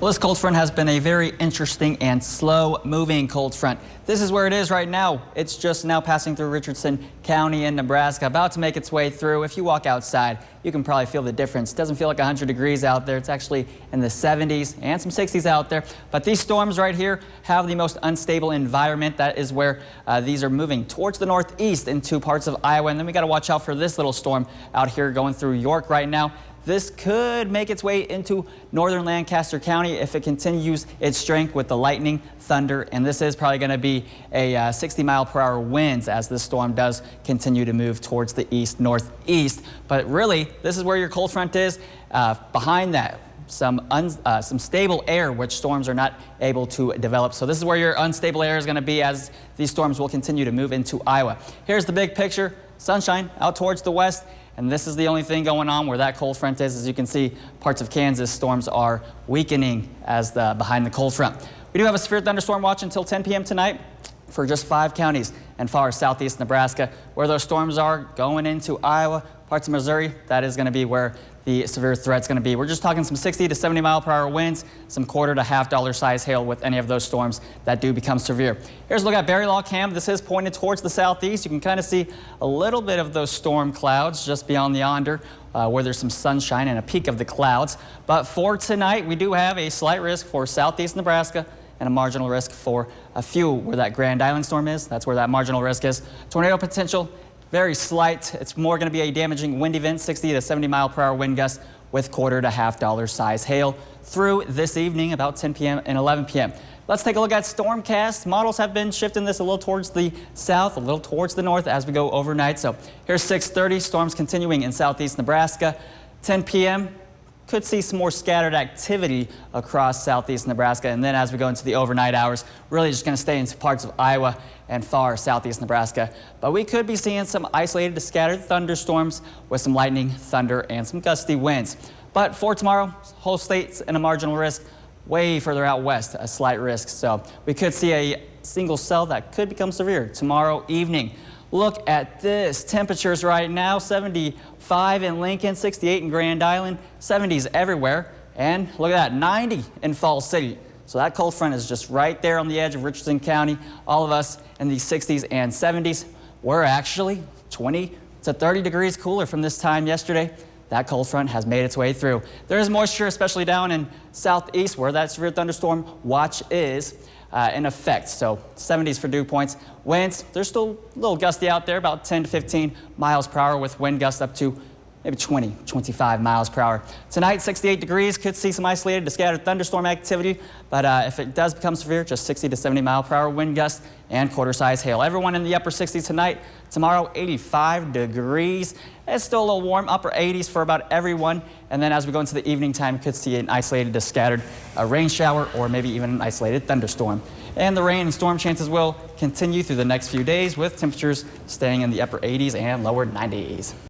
Well, this cold front has been a very interesting and slow-moving cold front. This is where it is right now. It's just now passing through Richardson County in Nebraska, about to make its way through. If you walk outside, you can probably feel the difference. It doesn't feel like 100 degrees out there. It's actually in the 70s and some 60s out there. But these storms right here have the most unstable environment. That is where these are moving towards the northeast into parts of Iowa. And then we got to watch out for this little storm out here going through York right now. This could make its way into northern Lancaster County if it continues its strength with the lightning, thunder, and this is probably going to be a 60-mile-per-hour winds as this storm does continue to move towards the east-northeast. But really, this is where your cold front is. Behind that, some stable air, which storms are not able to develop. So this is where your unstable air is going to be as these storms will continue to move into Iowa. Here's the big picture. Sunshine out towards the west. And this is the only thing going on where that cold front is. As you can see, parts of Kansas storms are weakening as behind the cold front. We do have a severe thunderstorm watch until 10 p.m. tonight for just 5 counties and far southeast Nebraska. Where those storms are going into Iowa, parts of Missouri, that is going to be where the severe threat's going to be. We're just talking some 60 to 70 mile per hour winds, some quarter to half dollar size hail with any of those storms that do become severe. Here's a look at Berry Law Cam. This is pointed towards the southeast. You can kind of see a little bit of those storm clouds just beyond the yonder where there's some sunshine and a peak of the clouds. But for tonight, we do have a slight risk for southeast Nebraska and a marginal risk for a few where that Grand Island storm is. That's where that marginal risk is. Tornado potential, very slight. It's more going to be a damaging wind event, 60 to 70 mile per hour wind gusts with quarter to half dollar size hail through this evening about 10 p.m. and 11 p.m. Let's take a look at Stormcast. Models have been shifting this a little towards the south, a little towards the north as we go overnight. So here's 6:30, storms continuing in southeast Nebraska. 10 p.m. could see some more scattered activity across southeast Nebraska. And then as we go into the overnight hours, really just going to stay into parts of Iowa and far southeast Nebraska. But we could be seeing some isolated to scattered thunderstorms with some lightning, thunder, and some gusty winds. But for tomorrow, whole state's in a marginal risk. Way further out west, a slight risk. So we could see a single cell that could become severe tomorrow evening. Look at this. Temperatures right now, 75 in Lincoln, 68 in Grand Island, 70s everywhere. And look at that, 90 in Falls City. So that cold front is just right there on the edge of Richardson County. All of us in the 60s and 70s. We're actually 20 to 30 degrees cooler from this time yesterday. That cold front has made its way through. There is moisture, especially down in southeast where that severe thunderstorm watch is in effect. So 70s for dew points. Winds, they're still a little gusty out there, about 10 to 15 miles per hour with wind gusts up to maybe 20, 25 miles per hour. Tonight, 68 degrees, could see some isolated to scattered thunderstorm activity, but if it does become severe, just 60 to 70 mile per hour wind gusts and quarter size hail. Everyone in the upper 60s tonight. Tomorrow, 85 degrees. It's still a little warm, upper 80s for about everyone. And then as we go into the evening time, could see an isolated to scattered rain shower or maybe even an isolated thunderstorm. And the rain and storm chances will continue through the next few days with temperatures staying in the upper 80s and lower 90s.